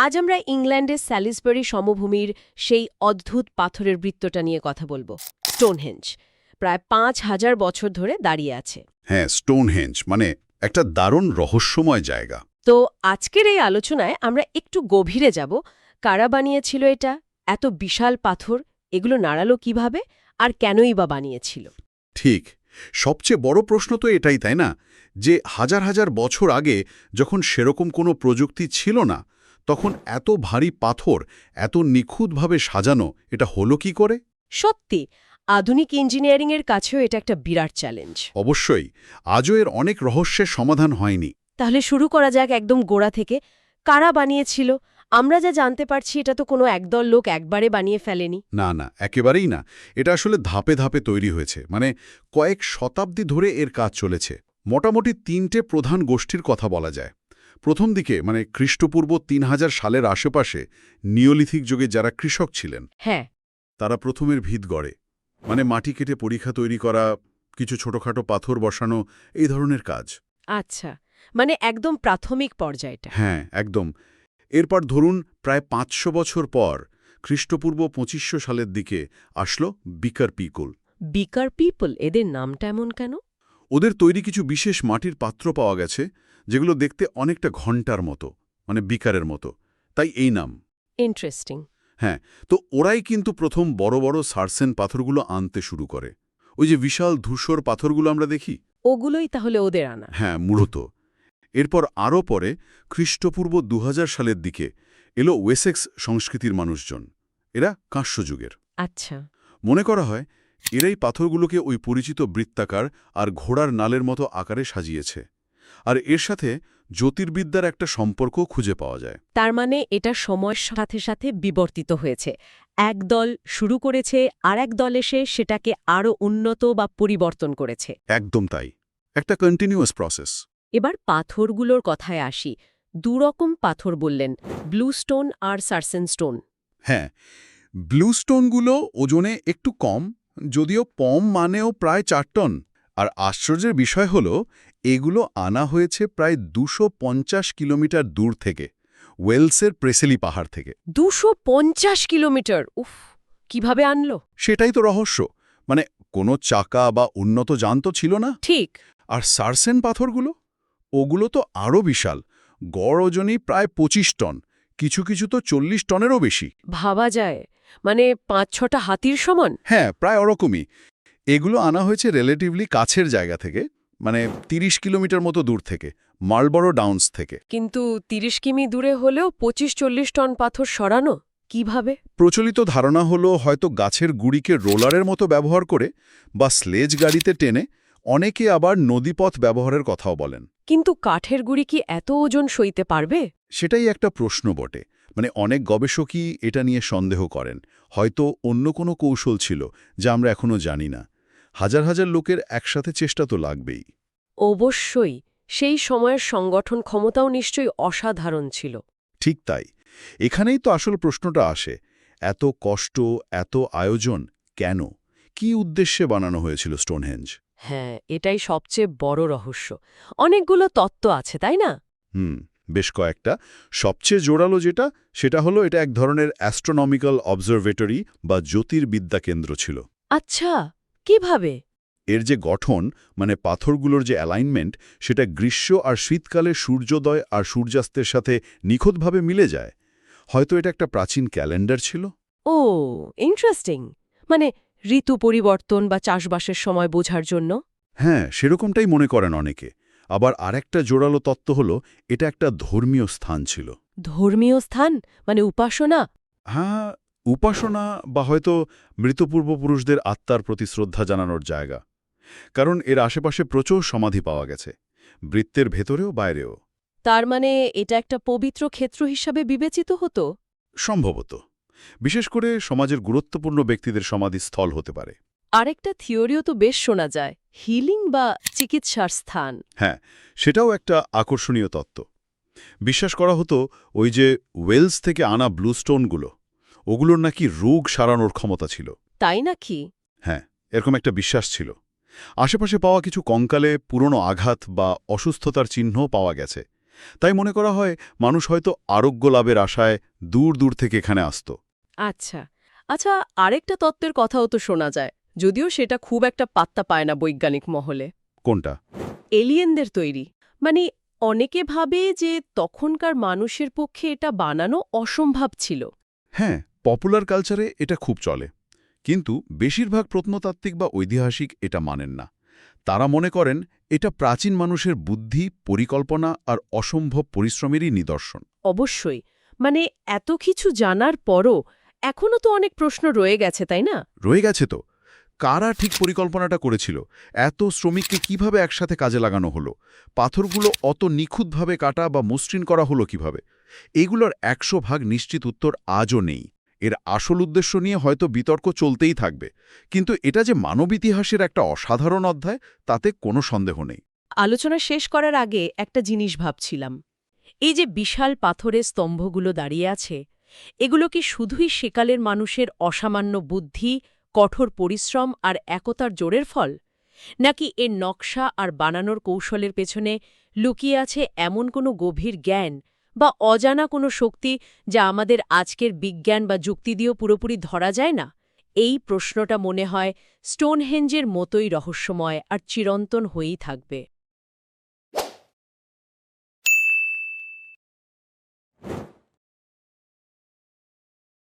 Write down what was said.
আজ আমরা ইংল্যান্ডের স্যালিসবারি সমভূমির সেই অদ্ভুত পাথরের বৃত্তটা নিয়ে কথা বলবো, স্টোনহেঞ্জ। প্রায় ৫,০০০ বছর ধরে দাঁড়িয়ে আছে। হ্যাঁ, স্টোনহেঞ্জ মানে একটা দারুণ রহস্যময় জায়গা। তো আজকের এই আলোচনায় আমরা একটু গভীরে যাব। কারা বানিয়েছিল এটা? এত বিশাল পাথর এগুলো নাড়ালো কিভাবে, আর কেনই বা বানিয়েছিল? ঠিক, সবচেয়ে বড় প্রশ্ন তো এটাই, তাই না? যে হাজার হাজার বছর আগে যখন সেরকম কোনো প্রযুক্তি ছিল না, তখন এত ভারী পাথর এত নিখুঁতভাবে সাজানো এটা হলো কি করে? সত্যি, আধুনিক ইঞ্জিনিয়ারিংয়ের কাছেও এটা একটা বিরাট চ্যালেঞ্জ। অবশ্যই, আজও এর অনেক রহস্যের সমাধান হয়নি। তাহলে শুরু করা যাক একদম গোড়া থেকে। কারা বানিয়েছিল? আমরা যা জানতে পারছি এটা তো কোনো একদল লোক একবারে বানিয়ে ফেলেনি। না না, একেবারেই না। এটা আসলে ধাপে ধাপে তৈরি হয়েছে, মানে কয়েক শতাব্দী ধরে এর কাজ চলেছে। মোটামুটি ৩টে প্রধান গোষ্ঠীর কথা বলা যায়। প্রথম দিকে মানে খ্রিস্টপূর্ব ৩০০০ সালের আশেপাশে নিওলিথিক যুগে যারা কৃষক ছিলেন, হ্যাঁ, তারা প্রথমের ভিত গড়ে, মানে মাটি কেটে পরিখা তৈরি করা, কিছু ছোটখাটো পাথর বসানো, এই ধরনের কাজ। আচ্ছা, মানে একদম প্রাথমিক পর্যায়টা। হ্যাঁ, একদম। এরপর ধরুন প্রায় ৫০০ বছর পর খ্রিস্টপূর্ব ২৫০০ সালের দিকে আসলো বিকার পিপল। বিকার পিপল, এদের নামটা এমন কেন? ওদের তৈরি কিছু বিশেষ মাটির পাত্র পাওয়া গেছে, যেগুলো দেখতে অনেকটা ঘণ্টার মতো, মানে বিকারের মতো, তাই এই নাম। ইন্টারেস্টিং। হ্যাঁ, তো ওরাই কিন্তু প্রথম বড় বড় সার্সেন পাথরগুলো আনতে শুরু করে। ওই যে বিশাল ধূসর পাথরগুলো আমরা দেখি, ওগুলোই তাহলে ওদের আনা? হ্যাঁ, মূলত। এরপর আরও পরে খ্রিস্টপূর্ব ২০০০ সালের দিকে এলো ওয়েসেক্স সংস্কৃতির মানুষজন। এরা কাঁস্য যুগের। আচ্ছা। মনে করা হয় এরাই পাথরগুলোকে ওই পরিচিত বৃত্তাকার আর ঘোড়ার নালের মতো আকারে সাজিয়েছে। আর এর সাথে জ্যোতির্বিদ্যার একটা সম্পর্ক খুঁজে পাওয়া যায়। তার মানে এটা সময়ের সাথে সাথে বিবর্তিত হয়েছে। এক দল শুরু করেছে, আর এক দল এসে সেটাকে আরও উন্নত বা পরিবর্তন করেছে। একদম তাই, একটা কন্টিনিউয়াস প্রসেস। এবার পাথরগুলোর কথায় আসি। দুরকম পাথর বললেন, ব্লু স্টোন আর সার্সেন স্টোন। হ্যাঁ, ব্লু স্টোনগুলো ওজনে একটু কম, যদিও পম মানেও প্রায় ৪ টন। আর আশ্চর্যের বিষয় হলো এগুলো আনা হয়েছে প্রায় ২৫০ কিলোমিটার দূর থেকে, ওয়েলসের প্রেসেলি পাহাড় থেকে। ২৫০ কিলোমিটার! উফ, কিভাবে আনলো? সেটাই তো রহস্য, মানে কোনো চাকা বা উন্নত যান তো ছিল না। ঠিক। আর সার্সেন পাথরগুলো, ওগুলো তো আরও বিশাল, গড় ওজনই প্রায় ২৫ টন, কিছু কিছু তো ৪০ টনেরও বেশি। ভাবা যায়, মানে ৫-৬টা হাতির সমান। হ্যাঁ, প্রায় ওরকমই। এগুলো আনা হয়েছে রিলেটিভলি কাছের জায়গা থেকে, মানে ৩০ কিলোমিটার মতো দূর থেকে, মার্লবরো ডাউন্স থেকে। কিন্তু ৩০ কিমি দূরে হলেও ২৫-৪০ টন পাথর সরানো কিভাবে? প্রচলিত ধারণা হলো হয়তো গাছের গুড়িকে রোলারের মতো ব্যবহার করে বা স্লেজ গাড়িতে টেনে, অনেকে আবার নদীপথ ব্যবহারের কথাও বলেন। কিন্তু কাঠের গুঁড়ি কি এত ওজন সইতে পারবে? সেটাই একটা প্রশ্ন বটে, মানে অনেক গবেষকই এটা নিয়ে সন্দেহ করেন। হয়তো অন্য কোনো কৌশল ছিল যা আমরা এখনো জানি না। হাজার হাজার লোকের একসাথে চেষ্টা তো লাগবেই। অবশ্যই, সেই সময়ের সংগঠন ক্ষমতাও নিশ্চয়ই অসাধারণ ছিল। ঠিক তাই, এখানেই তো আসল প্রশ্নটা আসে। এত কষ্ট, এত আয়োজন কেন? কী উদ্দেশ্যে বানানো হয়েছিল স্টোনহেঞ্জ? হ্যাঁ, এটাই সবচেয়ে বড় রহস্য। অনেকগুলো তত্ত্ব আছে, তাই না? বেশ কয়েকটা। সবচেয়ে জোরালো যেটা, সেটা হলো এটা এক ধরনের অ্যাস্ট্রোনমিক্যাল অবজারভেটরি বা জ্যোতির্বিদ্যা কেন্দ্র ছিল। আচ্ছা, কিভাবে? এর যে গঠন, মানে পাথরগুলোর যে অ্যালাইনমেন্ট, সেটা গ্রীষ্ম আর শীতকালে সূর্যোদয় আর সূর্যাস্তের সাথে নিখুঁতভাবে মিলে যায়। হয়তো এটা একটা প্রাচীন ক্যালেন্ডার ছিল। ও, ইন্টারেস্টিং। মানে ঋতু পরিবর্তন বা চাষবাসের সময় বোঝার জন্য? হ্যাঁ, সেরকমটাই মনে করেন অনেকে। আবার আরেকটা জোরালো তত্ত্ব হলো এটা একটা ধর্মীয় স্থান ছিল। ধর্মীয় স্থান মানে উপাসনা? হ্যাঁ, উপাসনা বা হয়তো মৃত পূর্বপুরুষদের আত্মার প্রতি শ্রদ্ধা জানানোর জায়গা। কারণ এর আশেপাশে প্রচুর সমাধি পাওয়া গেছে, বৃত্তের ভেতরেও বাইরেও। তার মানে এটা একটা পবিত্র ক্ষেত্র হিসাবে বিবেচিত হতো? সম্ভবত, বিশেষ করে সমাজের গুরুত্বপূর্ণ ব্যক্তিদের সমাধিস্থল হতে পারে। আরেকটা থিওরিও তো বেশ শোনা যায়, হিলিং বা চিকিৎসার স্থান। হ্যাঁ, সেটাও একটা আকর্ষণীয় তত্ত্ব। বিশ্বাস করা হতো ওই যে ওয়েলস থেকে আনা ব্লুস্টোনগুলো, ওগুলোর নাকি রোগ সারানোর ক্ষমতা ছিল। তাই নাকি? হ্যাঁ, এরকম একটা বিশ্বাস ছিল। আশেপাশে পাওয়া কিছু কঙ্কালে পুরনো আঘাত বা অসুস্থতার চিহ্নও পাওয়া গেছে। তাই মনে করা হয় মানুষ হয়তো আরোগ্য লাভের আশায় দূর দূর থেকে এখানে আসত। আচ্ছা আচ্ছা, আরেকটা তত্ত্বের কথাও তো শোনা যায়, যদিও সেটা খুব একটা পাত্তা পায় না বৈজ্ঞানিক মহলে। কোনটা? এলিয়েনদের তৈরি। মানে অনেকে ভাবে যে তখনকার মানুষের পক্ষে এটা বানানো অসম্ভব ছিল। হ্যাঁ, পপুলার কালচারে এটা খুব চলে, কিন্তু বেশিরভাগ প্রত্নতাত্ত্বিক বা ঐতিহাসিক এটা মানেন না। তারা মনে করেন এটা প্রাচীন মানুষের বুদ্ধি, পরিকল্পনা আর অসম্ভব পরিশ্রমেরই নিদর্শন। অবশ্যই, মানে এত কিছু জানার পরও এখনো তো অনেক প্রশ্ন রয়ে গেছে, তাই না? রয়ে গেছে তো। কারা ঠিক পরিকল্পনাটা করেছিল? এত শ্রমিককে কিভাবে একসাথে কাজে লাগানো হলো? পাথরগুলো অত নিখুঁতভাবে কাটা বা মসৃণ করা হলো কিভাবে? এগুলোর ১০০% নিশ্চিত উত্তর আজও নেই। এর আসল উদ্দেশ্য নিয়ে হয়তো বিতর্ক চলতেই থাকবে, কিন্তু এটা যে মানব ইতিহাসের একটা অসাধারণ অধ্যায় তাতে কোনো সন্দেহ নেই। আলোচনা শেষ করার আগে একটা জিনিস ভাবছিলাম। এই যে বিশাল পাথরের স্তম্ভগুলো দাঁড়িয়ে আছে, এগুলো কি শুধুই সেকালের মানুষের অসামান্য বুদ্ধি, কঠোর পরিশ্রম আর একতার জোরের ফল? নাকি এর নকশা আর বানানোর কৌশলের পেছনে লুকিয়ে আছে এমন কোনো গভীর জ্ঞান বা অজানা কোনো শক্তি যা আমাদের আজকের বিজ্ঞান বা যুক্তি দিয়েও পুরোপুরি ধরা যায় না? এই প্রশ্নটা মনে হয় স্টোনহেঞ্জের মতোই রহস্যময় আর চিরন্তন হয়েই থাকবে।